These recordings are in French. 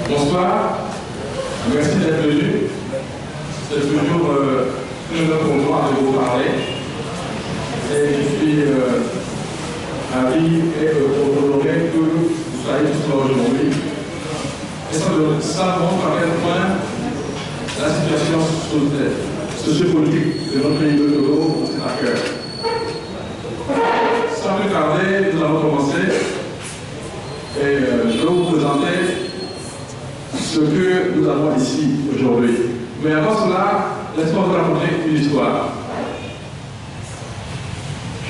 Bonsoir, merci d'être venu. C'est toujours un honneur pour moi de vous parler. Et je suis ravi et honoré que vous soyez tous là aujourd'hui. Et ça montre à quel point la situation sociopolitique de notre pays de Togo est à cœur. Sans plus tarder, nous allons commencer. Et je vais vous présenter ce que nous avons ici aujourd'hui. Mais avant cela, laisse-moi vous raconter une histoire.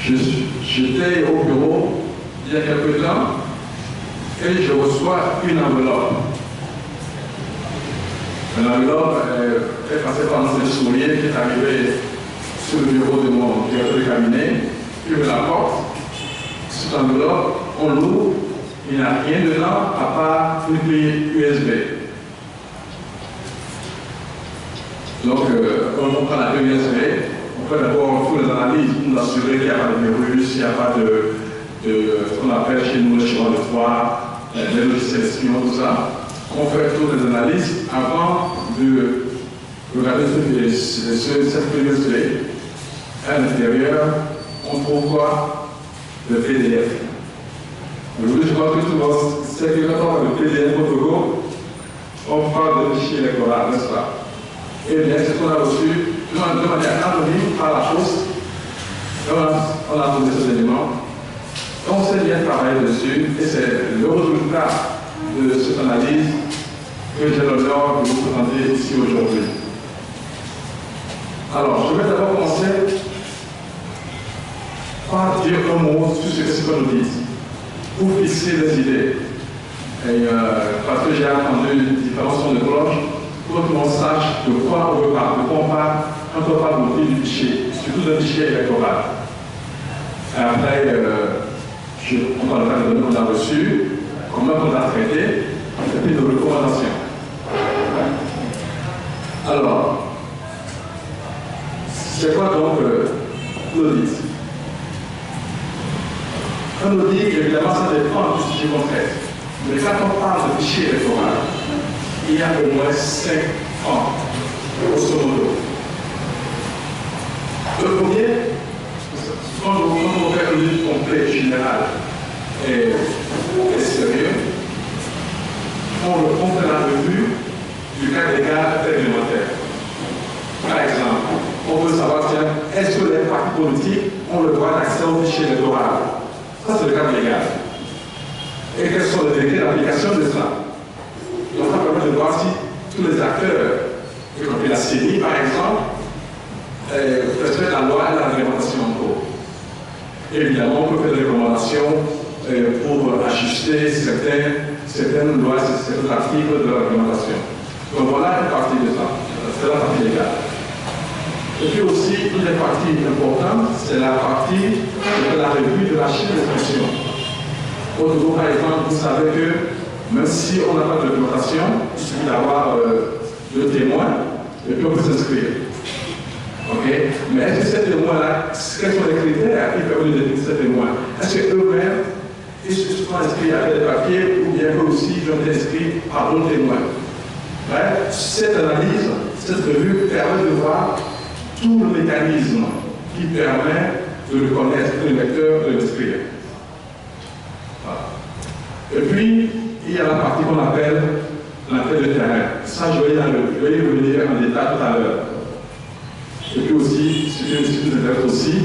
J'étais au bureau il y a quelques temps et je reçois une enveloppe. Une enveloppe est passée par un sourire qui est arrivé sur le bureau de mon directeur de cabinet, qui me l'apporte. Cette enveloppe, on l'ouvre, il n'y a rien dedans à part une clé USB. Donc, on prend la clé USB, on fait d'abord toutes les analyses pour nous assurer qu'il n'y a pas de virus, il n'y a pas de ce qu'on appelle chez nous le chemin de froid, les logiciels espions, tout ça. On fait toutes les analyses avant de regarder cette clé USB. À l'intérieur, on trouve quoi? Le PDF. Aujourd'hui, je crois que tout le monde sait que quand on parle de PDF au Togo, on parle de fichier électoral, n'est-ce pas? Et bien, c'est ce qu'on a reçu de manière anonyme par la poste. On a donné ces éléments. On s'est bien travaillé dessus et c'est le résultat de cette analyse que j'ai l'honneur de vous présenter ici aujourd'hui. Alors, je vais d'abord commencer par dire un mot sur ce que nous dit, pour fixer les idées. Et, parce que j'ai entendu différents sons de cloche, pour que l'on sache de quoi on parle, de quoi on parle quand on parle du fichier, surtout d'un fichier électoral. Et après, on parlera des données qu'on a reçues, comment on a traité, et puis nos recommandations. Alors, c'est quoi donc l'audit? Un audit, évidemment, ça dépend du fichier concret. Mais quand on parle de fichier électoral, il y a au moins 5 ans, grosso modo. Le premier, quand on fait un audit complet, général et sérieux, on fait la revue du cas légal réglementaire. Par exemple, on veut savoir, tiens, est-ce que les partis politiques ont le droit d'accès au fichier électoral? Ça, c'est le cadre légal. Et quels sont les décrets d'application de ça? Donc, ça permet de voir si tous les acteurs, comme la CENI par exemple, respectent la loi et la réglementation en cours. Évidemment, on peut faire des recommandations pour ajuster certaines lois, certains articles de la réglementation. Donc, voilà une partie de ça. C'est la partie légale. Et puis aussi, une des parties importantes, c'est la partie de la revue de la chaîne d'instruction. Au Togo, par exemple, vous savez que même si on n'a pas de documentation, il suffit d'avoir deux témoins et puis on peut s'inscrire. Ok? Mais est-ce que ces témoins-là, quels sont les critères qui permettent de définir ces témoins? Est-ce qu'eux-mêmes, ils se sont inscrits avec des papiers ou bien eux aussi, ils ont été inscrits par d'autres témoins? Ouais? Cette analyse, cette revue permet de voir tout le mécanisme qui permet de reconnaître le lecteur de l'inscrire. Voilà. Et puis, il y a la partie qu'on appelle l'enquête de terrain. Ça, je vais y revenir en détail tout à l'heure. Et puis aussi, ce qui nous intéresse aussi,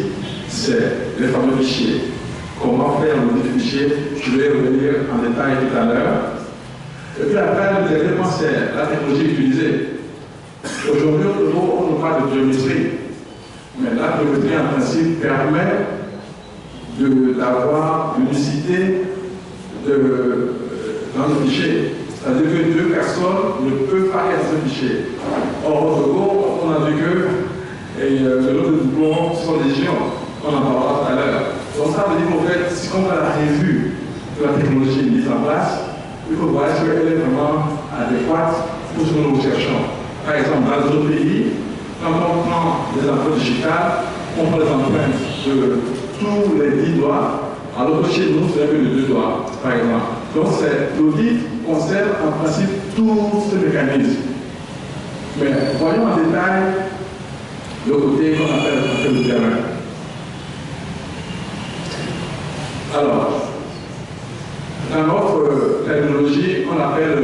c'est les fameux fichiers. Comment faire le fichier, je vais y revenir en détail tout à l'heure. Et puis après, le dernier point, c'est la technologie utilisée. Aujourd'hui, on ne parle de biométrie, mais la biométrie, en principe, permet d'avoir l'unicité dans le fichier. C'est-à-dire que deux personnes ne peuvent pas être dans un fichier. Or, au Togo, on a vu que le lot de doublons sont légion. On en parlera tout à l'heure. Donc, ça veut dire qu'en fait, si on fait la revue de la technologie mise en place, il faut voir si elle est vraiment adéquate pour ce que nous cherchons. Par exemple, dans d'autres pays, quand on prend des empreintes digitales, on prend les empreintes de tous les 10 doigts, alors que chez nous, c'est que de 2 doigts, par exemple. Donc l'audit concerne en principe tous ces mécanismes. Mais voyons en détail le côté qu'on appelle le terrain. Alors, dans notre terminologie, on appelle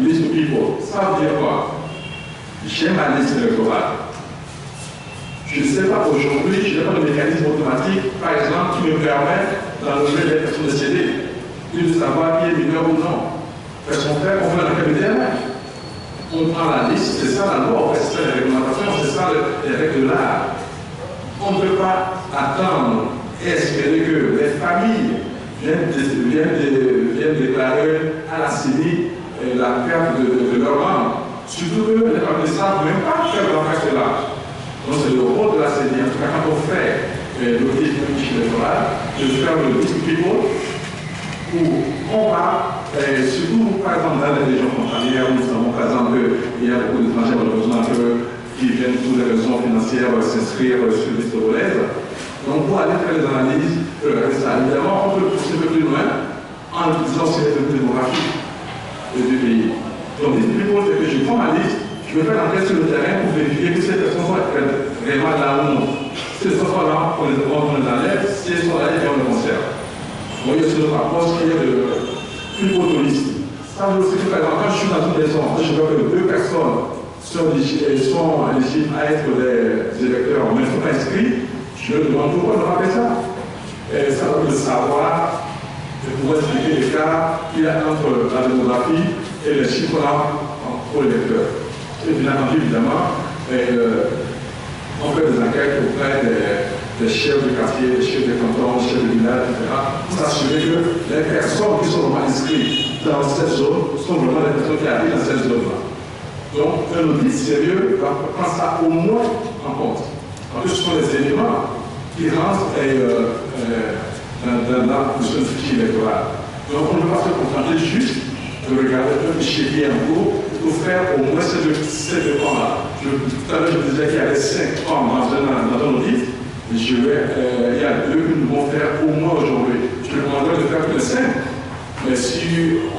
list people. Ça veut dire quoi? J'ai ma liste électorale. Je ne sais pas aujourd'hui, je n'ai pas de mécanisme automatique, par exemple, qui me permet d'enlever les personnes décédées, de savoir qui est mineur ou non. Parce qu'on fait, on fait un intermédiaire. On prend la liste, c'est ça la loi, c'est ça les réglementations, c'est ça les règles de l'art. On ne peut pas attendre et espérer que les familles viennent déclarer à la CENI la perte de leur membres. Surtout que les familles ne savent même pas faire l'enquête-là. Donc c'est le rôle de la CENI, en tout cas quand on fait l'audit électoral, de faire le list people où on va, surtout par exemple dans les régions frontalières, où nous savons par exemple qu'il y a beaucoup d'étrangers malheureusement qui viennent pour des raisons financières s'inscrire sur liste relaise. Donc pour aller faire les analyses, évidemment on peut pousser un peu plus loin en utilisant ces études démographiques du pays. Donc liste people, c'est que je prends ma liste, je vais faire l'enquête sur le terrain pour vérifier que ces personnes sont réellement là ou non. Si elles sont là, on les enlève, si elles sont là, on les conserve. Vous voyez, c'est notre approche qui est plus autoliste. Ça veut aussi que, par exemple, quand je suis dans une maison, je vois que deux personnes sont éligibles à être des électeurs, mais ne sont pas inscrits, je me demande pourquoi on a fait ça. Et ça doit le savoir, de pouvoir expliquer l'écart qu'il y a entre la démographie et les chiffres là pour les électeurs. Et bien entendu, évidemment, on fait des enquêtes auprès des chefs de quartier, des chefs de canton, des chefs de village, etc. pour s'assurer que les personnes qui sont vraiment inscrites dans cette zone sont vraiment les personnes qui habitent dans cette zone-là. Donc, un audit sérieux va prendre ça au moins en compte. En plus, ce sont les éléments qui rentrent dans le fichier électoral. Donc, on ne peut pas se contenter juste de regarder un fichier qui est en cours pour faire au moins ces deux camps-là. Tout à l'heure, je disais qu'il y avait 5 camps dans un audit. Il y a 2 que nous devons faire au moins aujourd'hui. Je demanderai de faire que 5. Mais si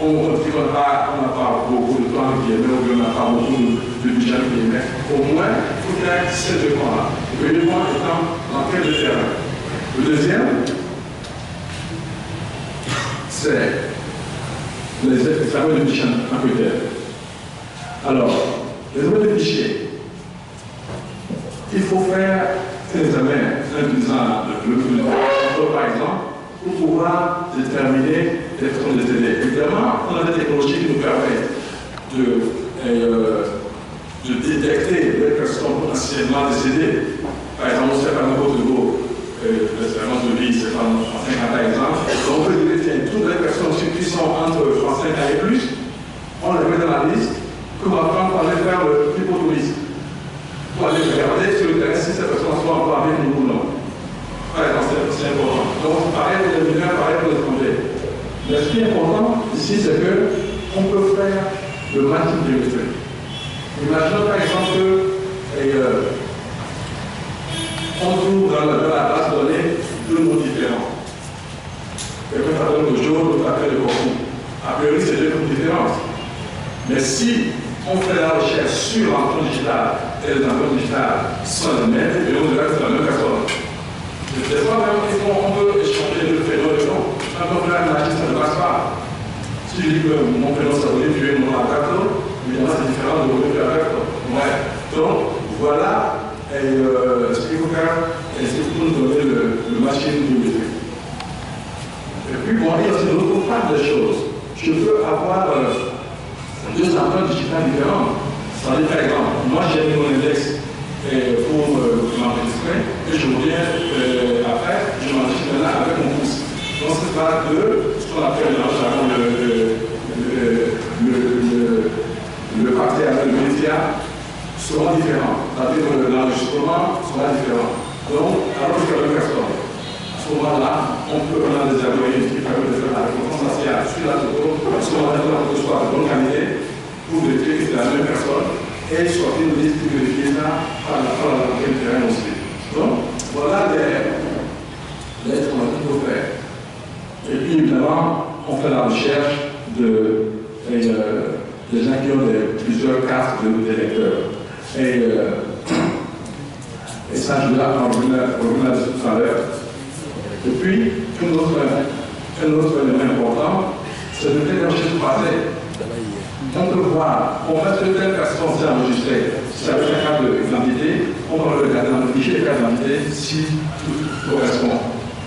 on n'a pas beaucoup de temps qui émet, ou on n'a pas beaucoup de budget qui émet, au moins, il faut qu'il y ait ces deux camps-là. Le premier point étant dans quel terrain. Le deuxième, c'est les examens de fichiers en critère. Alors, les examens de fichiers, il faut faire un examen en utilisant le par exemple, pour pouvoir déterminer les personnes décédées. Évidemment, on a des technologies qui nous permettent de détecter les personnes potentiellement décédées. Par exemple, on sait par exemple l'espérance de vie, c'est en 50 ans exemple. Donc on peut dire que toutes les personnes qui sont entre 35 ans et plus, on les met dans la liste qu'on va prendre pour aller faire le hypotourisme. Pour aller regarder sur le terrain si ces personnes sont encore avec nous ou non. Par exemple, c'est important. Donc, pareil pour les mineurs, pareil pour les étrangers. Mais ce qui est important ici, c'est qu'on peut faire le matching biométrique. Imaginons par exemple on trouve dans la base de données 2 mots différents. Quelqu'un s'appelle le jour, l'autre s'appelle le corps. A priori, c'est 2 mots différents. Mais si on fait la recherche sur l'empreinte digitale et les empreintes digitales sont les mêmes, et on dirait que c'est la même personne. Des fois, même, on peut échanger le prénom et le nom. Quand on fait la magie, ça ne passe pas. Si je dis que mon prénom s'appelle, tu es mon avocado, évidemment, c'est différent de mon avocado. Ouais. Donc, voilà ce qu'il faut faire, et c'est pour nous donner le machine biométrique. Et puis, bon, il y a aussi d'autres part des choses. Je peux avoir 2 empreintes digitales différentes. C'est-à-dire, par exemple, moi, j'ai mis mon index pour m'enregistrer, et je reviens après, je m'enregistre maintenant avec mon pouce. Donc, c'est pas ce qu'on appelle dans le jargon le parti avec le média seront différents. C'est-à-dire que l'enregistrement sera différent. Donc, alors que la même personne, à ce moment-là, on a des algorithmes qui permettent de faire la reconnaissance faciale sur la photo, à ce moment-là, la photo soit de bonne qualité pour vérifier que c'est la même personne et sortir une liste de vérifier ça par rapport à quel terrain aussi. Donc, voilà les qu'on faut faire. Et puis, évidemment, on fait la recherche des gens qui ont plusieurs cartes d'électeurs. Et ça, je vais en revenir tout à l'heure. Et puis, un autre élément important, c'est le fait de recherche croisée. On peut voir, on va telle personne s'est enregistrée, si ça veut faire carte d'identité, on va regarder dans le fichier de carte d'identité si tout correspond.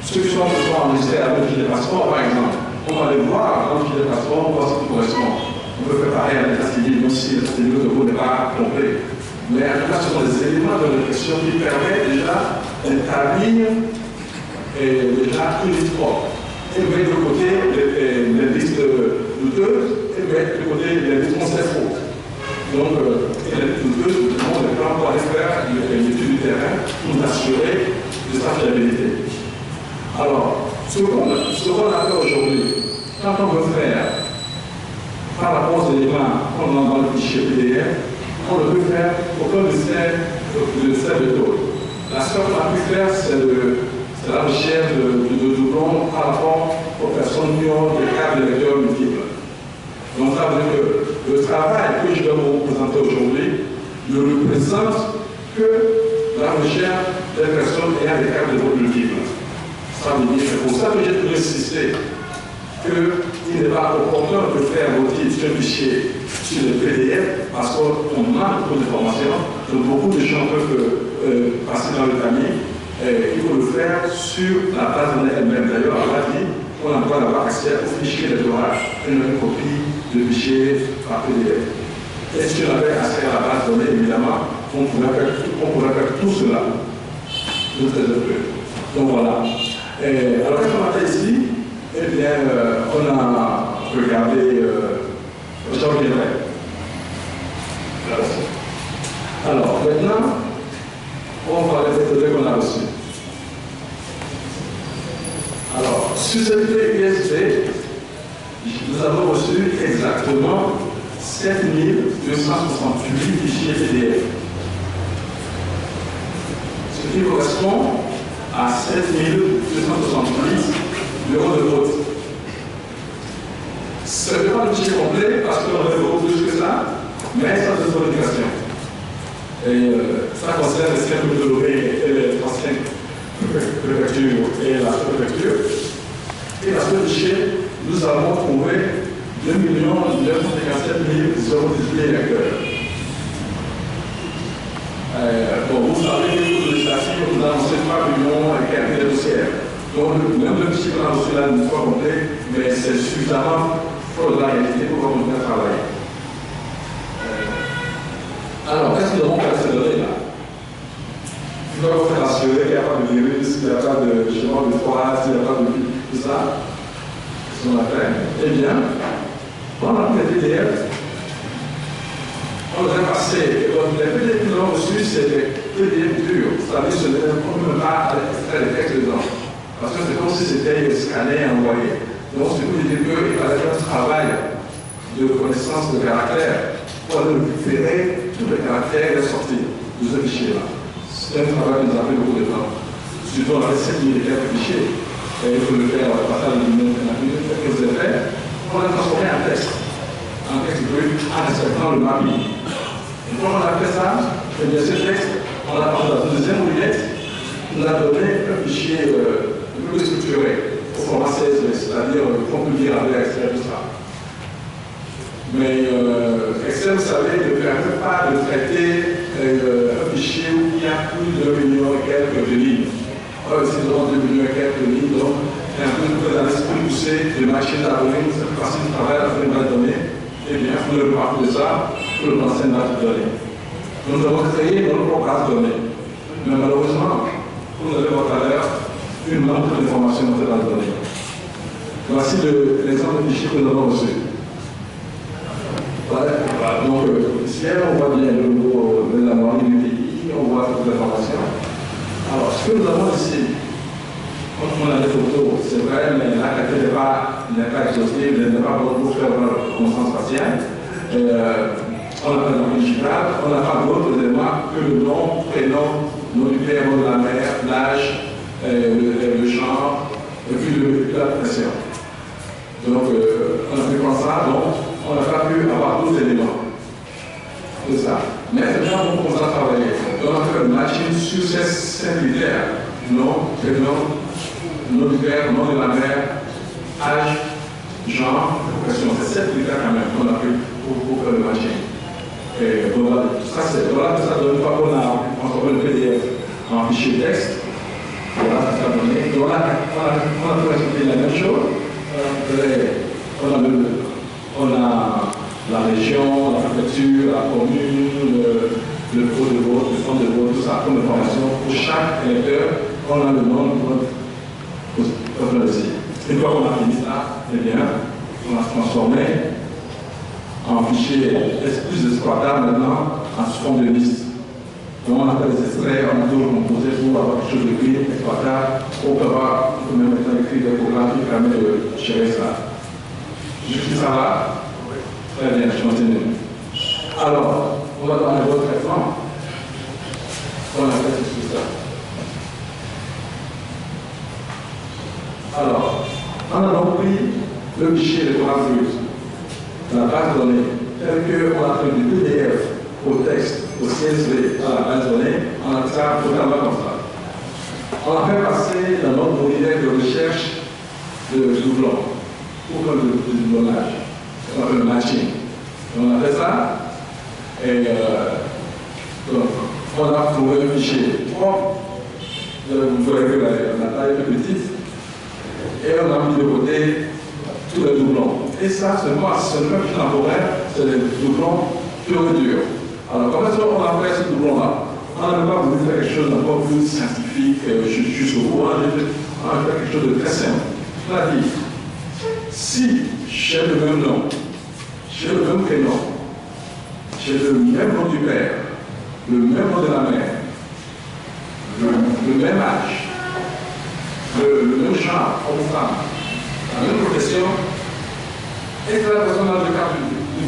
Ceux qui sont enregistrés avec le fichier de passeport, par exemple, on va les voir dans le fichier de passeport, on va voir si tout correspond. On peut préparer un état civil, même si l'état civil de n'est pas complet. Mais en tout cas, ce sont des éléments de réflexion qui permettent déjà d'établir déjà une liste propre. Et mettre de côté les listes douteuses et mettre de côté les listes qu'on sait fausses. Donc, les listes douteuses, on ne peut pas encore aller faire l'étude du terrain pour assurer de sa fiabilité. Alors, ce qu'on a fait aujourd'hui, quand on veut faire par rapport aux éléments qu'on a dans le fichier PDF, on ne peut faire aucun de ces méthodes. La seule qu'on a pu faire, c'est la recherche de doublons par rapport aux personnes qui ont des cartes de lecteurs multiples. Donc ça veut dire que le travail que je vais vous présenter aujourd'hui ne représente que la recherche des personnes ayant des cartes de vote multiples. Ça veut dire que c'est pour ça que j'ai pu insister qu'il n'est pas opportun de faire voter sur un fichier sur le PDF parce qu'on manque beaucoup d'informations, donc beaucoup de gens peuvent passer dans le tamis. Il faut le faire sur la base de données elle-même. D'ailleurs, on a dit qu'on a le droit d'avoir accès au fichier électoral, une copie de fichier par PDF. Et si on avait accès à la base de données, évidemment, on pourrait faire tout cela. Donc voilà. Alors, qu'est-ce qu'on a fait ici? Eh bien, on a regardé. J'en reviendrai. Alors, maintenant, on va parler des données qu'on a reçues. Alors, sur cette PISP, nous avons reçu exactement 7268 fichiers PDF. Ce qui correspond à 7268 bureaux de vote. Ce n'est pas le fichier complet parce qu'on aurait beaucoup plus que ça, mais ça c'est une indication. Et ça concerne les 5 de Loré et les 35 préfectures et la sous-préfecture. Et la sous-fichier, nous avons trouvé 2 957 018 électeurs. Bon, vous savez que pour les statistiques, nous avons 3 millions et quelques de dossiers. Donc, même le fichier qu'on a reçu là n'est pas complet, mais c'est suffisamment pour la réalité pour continuer à travailler. Alors, qu'est-ce que nous avons fait ces données-là? Nous avons fait assurer qu'il n'y a pas de virus, qu'il n'y a pas de chemin de froid, qu'il n'y a pas de tout ça. Qu'est-ce qu'on a fait? Eh bien, pendant les PDF, on les a passés. Les PDF que nous avons reçus, c'est des PDF durs. C'est-à-dire qu'on ne peut pas extraire les textes dedans. Parce que c'est comme si c'était scanné et envoyé. Donc, ce qui veut dire qu'il fallait faire un travail de reconnaissance de caractère pour aller récupérer tous les caractères et les sorties de ce fichier-là. C'est un travail qui nous a pris beaucoup de temps. Surtout, on avait 7000 quelques fichiers. Et il faut le faire au passage de minutes. Ce que vous avez fait, on l'a transformé en texte. En texte brut, en respectant le mapping. Et quand on a fait ça, eh bien, ce texte, on l'a passé dans une deuxième roulette, nous a donné un fichier plus structuré, au format CSV, c'est-à-dire qu'on peut lire avec Excel, tout ça. Mais Excel, vous savez, ne permet pas de traiter un fichier où il y a plus de 2 millions et quelques de lignes. C'est devant 2 millions et quelques de lignes, donc il y a un peu dans l'esprit poussé de machine à données, c'est plus facile de travailler à faire une base de données. Eh bien, il faut le parcours de ça pour le lancer une base de données. Nous avons créé notre propre base de données. Mais malheureusement, comme vous avez vu tout à l'heure, une manque d'informations dans cette base de données. Voici l'exemple de fichier que nous avons reçu. Voilà. Donc, ici, on voit bien le logo de la moyenne du pays, on voit toutes les informations. Alors, ce que nous avons ici, comme on a des photos, c'est vrai, mais la qualité n'est pas exhaustive, elle n'est pas bonne pour faire la reconnaissance faciale. On n'a pas de digital, on n'a pas d'autres éléments que le nom, prénom, nom du père, nom de la mère, l'âge, le genre, et puis la pression. Donc, en appliquant ça, donc, on n'a pas pu avoir d'autres éléments. C'est ça. Mais maintenant, on commence à travailler. Donc, on a fait une machine sur ces critères. Nom, prénom, nom du père, nom de la mère, âge, genre, profession. C'est 7 critères quand même qu'on a pris pour faire le machine. Et voilà, ça c'est, voilà, ça donne pas qu'on a le PDF en fichier texte. Voilà, ça donne. Donc, on a présenté la même chose. On a la région, la préfecture, la commune, le bureau de vote, le centre de vote, tout ça comme information. Pour chaque électeur, on a le nom pour le dossier. Une fois qu'on a fini ça, eh bien, on a transformé en fichier plus exploitable maintenant en sous forme de liste. Donc on a fait des extraits, on a toujours composé pour avoir quelque chose d'écrit, exploitable, on peut même maintenant écrire des programmes qui permettent de gérer ça. Jusqu'à ça va? Très bien, je continue. Alors, on va dans un autre traitement. On a fait tout ça. Alors, on a donc pris le fichier électoral brut, la base de données, tel qu'on a fait du PDF au texte, au CSV, à la base de données, on a fait ça totalement comme ça. On a fait passer dans notre modèle de recherche de doublons, pour faire le doublonnage, on a fait le matching. On a fait ça, et donc, on a trouvé le fichier propre, vous voyez que la taille est petite, et on a mis de côté tous les doublons. Et ça, c'est pas un fichier temporaire, c'est des doublons purs et durs. Alors, comment est-ce qu'on a fait ce doublon-là? On n'a pas voulu faire quelque chose d'encore plus scientifique jusqu'au bout. On a fait quelque chose de très simple. On a dit, si j'ai le même nom, j'ai le même prénom, j'ai le même nom du père, le même nom de la mère, le même âge, le même genre, homme-femme, la même profession, et que la personne a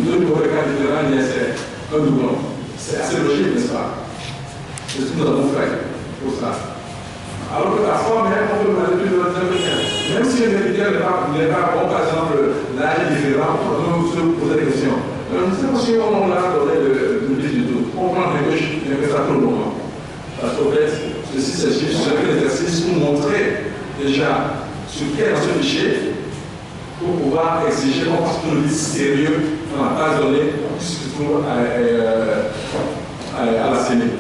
deux numéros de carte différents, c'est un doublon. C'est assez logique, n'est-ce pas? C'est ce que nous avons fait pour ça. Alors que la forme, on peut manipuler le bien. Même si le critère n'est pas bon, par exemple, l'âge est différent, on peut se poser des questions. C'est parce qu'on a donné le but du tout. On prend les gauches, il y a ça pour le moment. Parce qu'en fait, ceci, c'est juste un exercice pour montrer déjà ce qu'il y a dans ce fichier pour pouvoir exiger qu'on fasse une liste sérieuse dans la base de données qui se trouve à la CENI.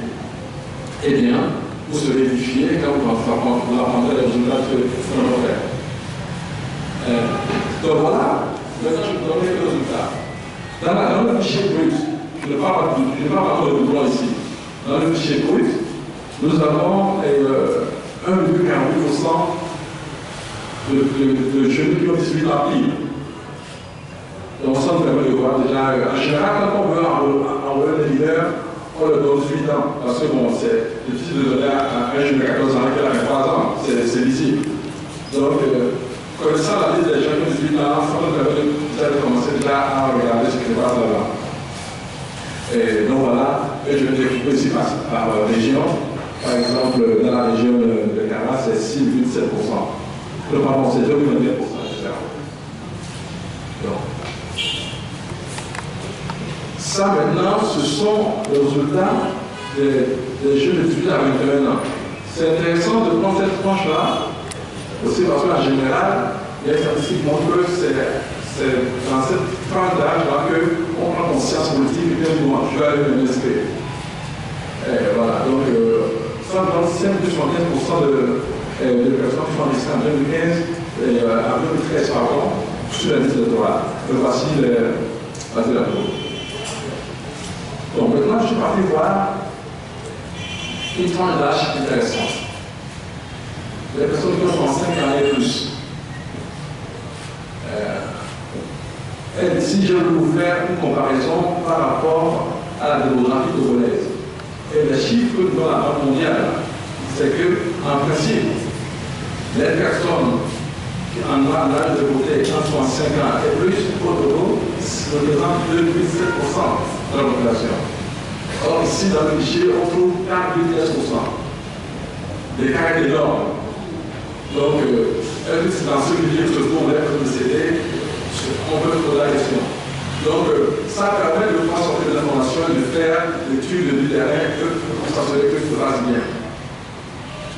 Eh bien, vous se vérifiez quand vous apprendrez les résultats que nous allons faire. Donc voilà, maintenant je vous donne les résultats. Dans le fichier brut, je ne parle pas de doublon ici. Dans le fichier brut, nous avons 1,48% de jeunes qui ont 18 ans libre. Donc ça nous permet de voir déjà, en général, quand on veut envoyer des leaders, on leur donne 18 ans. Parce que bon, c'est difficile de donner à un jeune de 14 ans qui a 3 ans, c'est visible. Donc, connaissant la liste des gens qui ont 18 ans, ça nous permet de commencer déjà à regarder ce qui se passe là-bas. Et donc voilà, et je vais découper ici par région. Par exemple, dans la région de Kara, c'est 6,7%. Le pardon, c'est 2,9%, etc. Donc, ça maintenant, ce sont les résultats des jeunes de 18 à 21 ans. C'est intéressant de prendre cette tranche-là, aussi parce qu'en général, les statistiques montrent que c'est dans cette tranche d'âge-là qu'on prend conscience politique et bien souvent, je vais aller me l'esprit. Voilà, donc ça donne 5,75% de personnes qui sont enregistrées en 2015 et en 2013, pardon, sur la liste électorale. Voici la tour. Donc maintenant, je suis parti voir une tranche d'âge intéressante. Les personnes qui ont 35 ans et plus. Et si je veux vous faire une comparaison par rapport à la démographie togolaise, et les chiffres que nous donnons à la Banque mondiale, c'est qu'en principe, les personnes qui en ont l'âge de voter entre 65 ans et plus, au Togo, représentent 2,7% de la population. Or, ici, dans le fichier, on trouve 4,13%. L'écart est énorme. Donc, c'est dans ce milieu que se trouve l'être de CD, On peut poser la question. Donc, ça permet de pouvoir sortir des informations et de faire l'étude du terrain pour s'assurer que tout passe bien.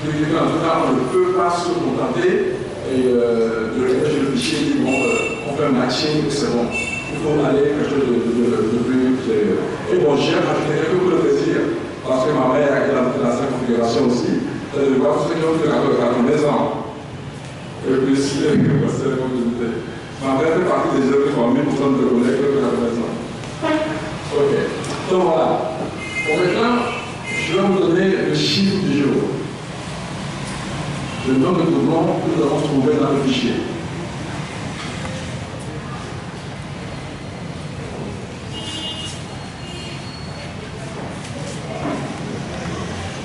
En tout cas, on ne peut pas se contenter de réfléchir le fichier et dire bon, on fait un matching, c'est bon. Il faut aller quelque chose de plus sérieux. Et bon, j'ai rajouté quelques coups de plaisir, parce que ma mère est dans cette configuration aussi, de voir tous ceux qui ont fait la maison. Et plus, c'est la communauté. Ma mère fait partie des œuvres qui ont 1000% de collègues de la maison. Ok. Donc voilà. Bon, maintenant, je vais vous donner le chiffre du jour. Le nombre de doublons que nous avons trouvé dans le fichier.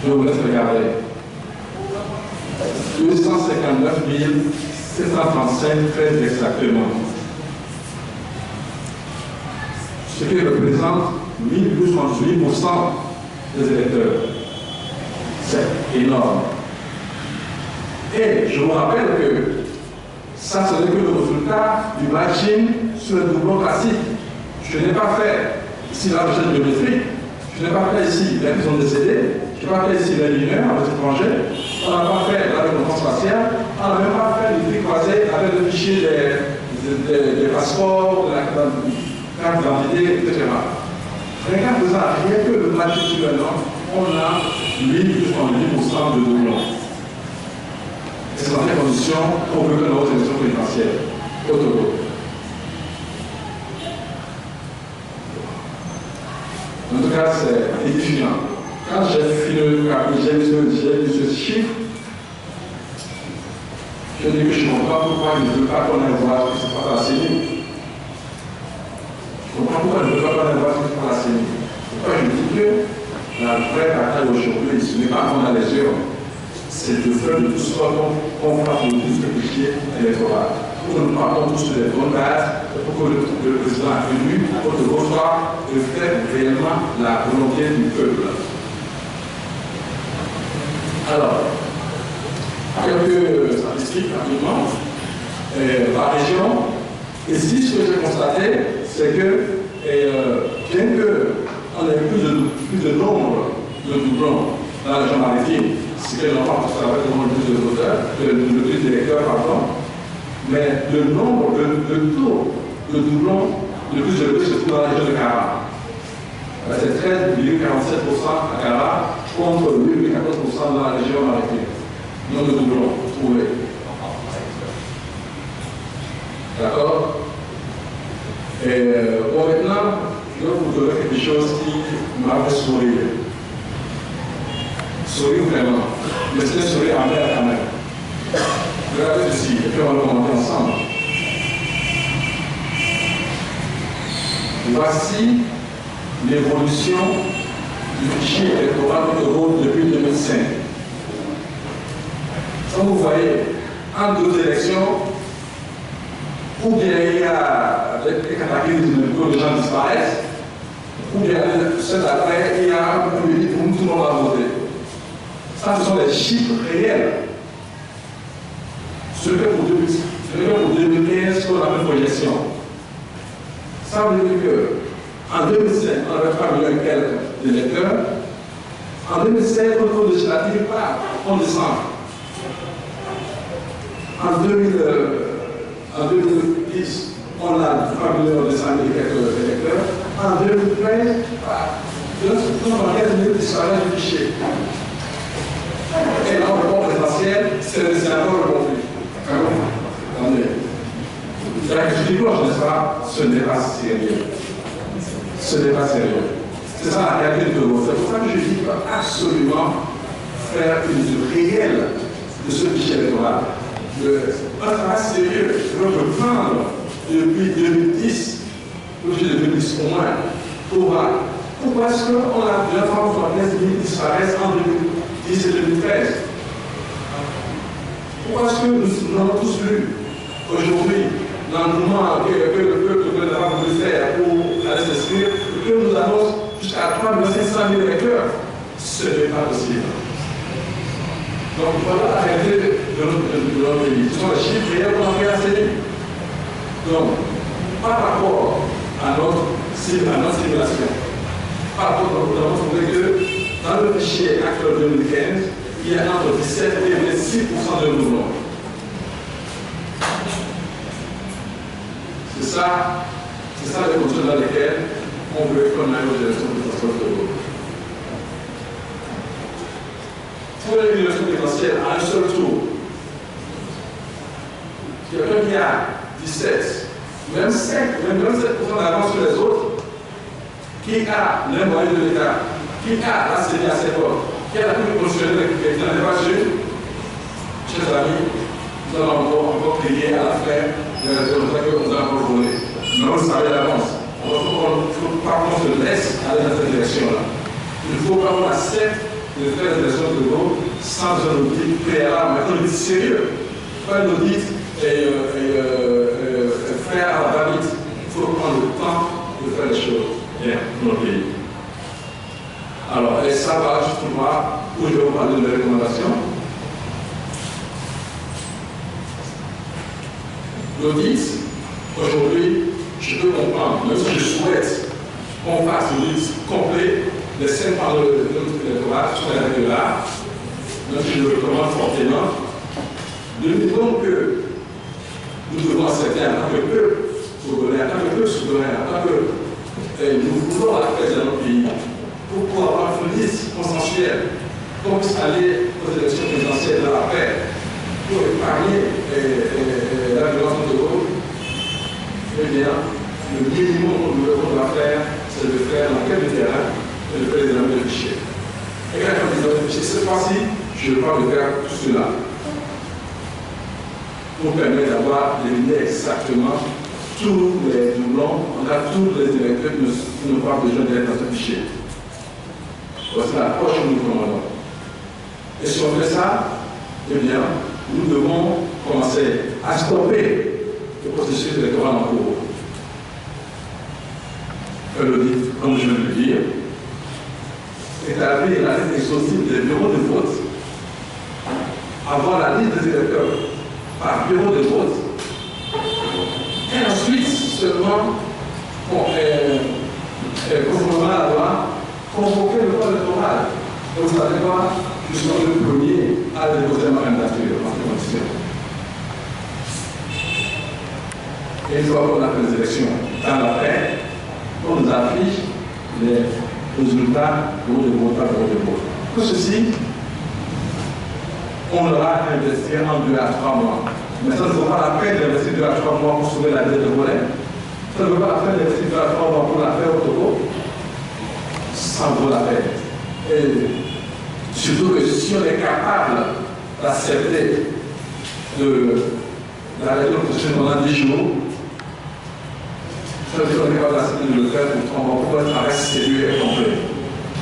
Je vous laisse regarder. 259 735 très exactement. Ce qui représente 1238% des électeurs. C'est énorme. Et je vous rappelle que ça, ce n'est que le résultat du matching sur le doublon classique. Je n'ai pas fait ici la recherche biométrique, je n'ai pas fait ici la question des CD, je n'ai pas fait ici les mineurs, les étrangers, on n'a pas fait la reconnaissance faciale, on n'a même pas fait le tri croisé avec le fichier des passeports, de la carte d'identité, etc. Rien que ça, rien que le matching sur le nom, on a 8% de doublons. C'est dans les conditions pour que notre élection présidentielle autour. En tout cas, c'est édifiant. Quand j'ai vu ce chiffre, je dis que je ne comprends pas pourquoi il ne veut pas qu'on aille voir ce qui se passe à la CENI. Je comprends pourquoi il ne veut pas qu'on aille voir ce qui se passe à la CENI. Pourquoi je dis que la vraie bataille aujourd'hui, ce n'est pas qu'on a les yeux. C'est de faire de tout ce qu'on fasse le plus de fichiers électoraux. Pour que nous partons tous sur les bonnes bases, pour que le président est venu, pour que reçoive de faire réellement la volonté du peuple. Alors, quelques statistiques rapidement. Par région, ici, ce que j'ai constaté, c'est que bien qu'on ait plus de nombre de doublons dans la région maritime, ce que l'on va observer dans le plus de plus d'électeurs, pardon, mais le nombre, le taux de doublons le plus élevé se trouve dans la région de Kara. C'est 13,47% à Kara contre 8,14% dans la région maritime. Nombre de doublons trouvés. D'accord? Et bon, maintenant, je vais vous donner quelque chose qui m'a fait sourire. Sourire vraiment. Mais c'est un sourire amer quand même. Regardez ceci, et puis on va le commenter ensemble. Voici l'évolution du fichier électoral Euro depuis 2005. Comme vous voyez, en deux élections, ou bien il y a des cataclysmes où les gens disparaissent, ou bien celle d'après, il y a un peu de où tout le monde va voter. Ça, ce sont les chiffres réels. Ce que pour 2015, qu'on a une projection. Ça veut dire qu'en 2005, on avait 3 millions et quelques d'électeurs. En 2016, le taux législatif part, on descend. En 2010, on a 3 millions de 100 000 électeurs. En 2013, 215 000 disparaissent du fichier. Et là, on répond présidentiel, c'est le sénateur le conflit. Attendez. Je dis cloche, n'est-ce pas? Ce n'est pas sérieux. Ce n'est pas sérieux. C'est ça la réalité de l'autre. C'est pour ça que je dis qu'il faut absolument faire une étude réelle de ce fichier électoral. Un travail sérieux. Je veux reprendre depuis 2010, depuis 2010 au moins, pour voir pourquoi est-ce qu'on a 275 000 disparaissent en 2010 et 2013. Pourquoi est-ce que nous avons tous lu aujourd'hui l'engouement que le peuple n'a pas voulu faire pour aller s'inscrire, que nous avons jusqu'à 3 500 000 électeurs? Ce n'est pas possible. Donc voilà la réalité de notre pays. Ce sont les chiffres réels qu'on a fait à CENI. Donc, par rapport à notre simulation. Par rapport, nous avons trouvé que dans le fichier actuel 2015, il y a entre 17 et 26% de mouvement. C'est ça les conditions dans lesquelles on veut qu'on ait une gestion de transport de l'eau. Pour une gestion potentielle à un seul tour, quelqu'un qui a 17, même 27% d'avance sur les autres, qui a les moyens de l'État, qui a la CDA à ses bords, qui a la plus professionnelle qui n'en est pas sûr, chers amis, nous allons encore payer à la fin des résultats que nous avons proposés. Mais vous le savez d'avance. Il ne faut pas qu'on se laisse aller dans cette direction-là. Il ne faut pas qu'on accepte de faire des élections de l'eau sans un audit préalable, mais un audit sérieux. Pas un audit faire à la va-vite. Il faut prendre le temps de faire les choses bien dans le pays. Alors, et ça va justement, où je vais vous parler de recommandations. L'audit, aujourd'hui, je peux comprendre, même si je souhaite qu'on fasse l'audit complet des 5 ans de l'électorat sur les règles là, même si je le recommande fortement, nous disons que nous devons accepter en tant que peuple souverain, en tant que peuple souverain, en tant que nous voulons la paix dans notre pays, pour pouvoir avoir une liste consensuelle, qu'on puisse aller aux élections présidentielles dans la paix, pour épargner la violence de l'eau. Eh bien, le minimum qu'on doit faire, c'est de faire l'enquête de terrain et de faire les examens de fichiers. Et quand on dit de fichiers, cette fois-ci, je ne vais pas faire tout cela. Pour permettre d'avoir d'éliminer exactement tous les doublons, on a tous les électeurs qui n'ont pas besoin d'être dans ce fichier. Voici l'approche que nous commandons. Et si on fait ça, eh bien, nous devons commencer à stopper le processus électoral en cours. L'audit, comme je viens de le dire, établir la liste exhaustive des bureaux de vote, avoir la liste des électeurs par bureau de vote, et ensuite seulement, conformément à la loi, convoquer le corps électoral. Et vous savez quoi? Je suis le premier à déposer ma candidature en ces conditions. Et une fois qu'on a fait les élections dans la paix, on nous affiche les résultats de vote par bureau de vote. Tout ceci, on aura investi en 2 à 3 mois. Mais ça ne vaut pas la peine d'investir 2 à 3 mois pour sauver la dette de volet. Ça ne vaut pas la peine d'investir 2 à 3 mois pour la faire au Togo. Ça vaut la peine. Et surtout que si on est capable d'accepter d'arrêter le processus pendant 10 jours, ça veut dire qu'on est capable d'accepter de le faire pour 3 mois pour un travail sérieux et complet.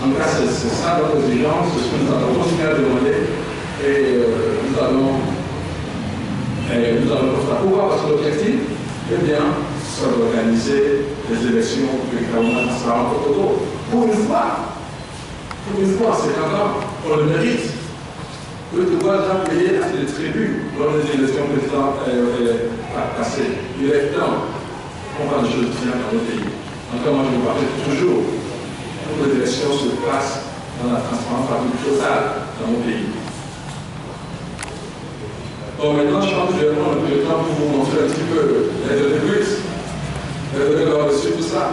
En tout cas, c'est ça notre exigence, c'est ce que nous allons continuer à demander et nous allons constater. Pourquoi? Parce que l'objectif, eh bien, c'est d'organiser des élections véritablement transparentes au Togo. Pour une fois, c'est quand même, on le mérite. Le Togo a déjà payé assez de tributs lors des élections présidentielles passées. Il est temps qu'on fasse des choses différentes dans notre pays. En tout cas, moi, je me rappelle toujours pour que les élections se passent dans la transparence la plus totale dans mon pays. Bon, maintenant, je pense que je vais prendre un peu de temps pour vous montrer un petit peu les données brutes, les données d'avoir reçu tout ça.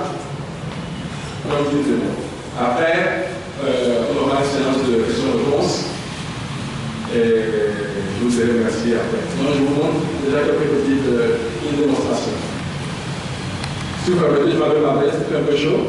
Après, on aura une séance de questions-réponses et je vous ai remercié après. Moi, je vous montre déjà quelques petites démonstrations. Si vous permettez, je m'appelle Marvel, c'est un peu chaud.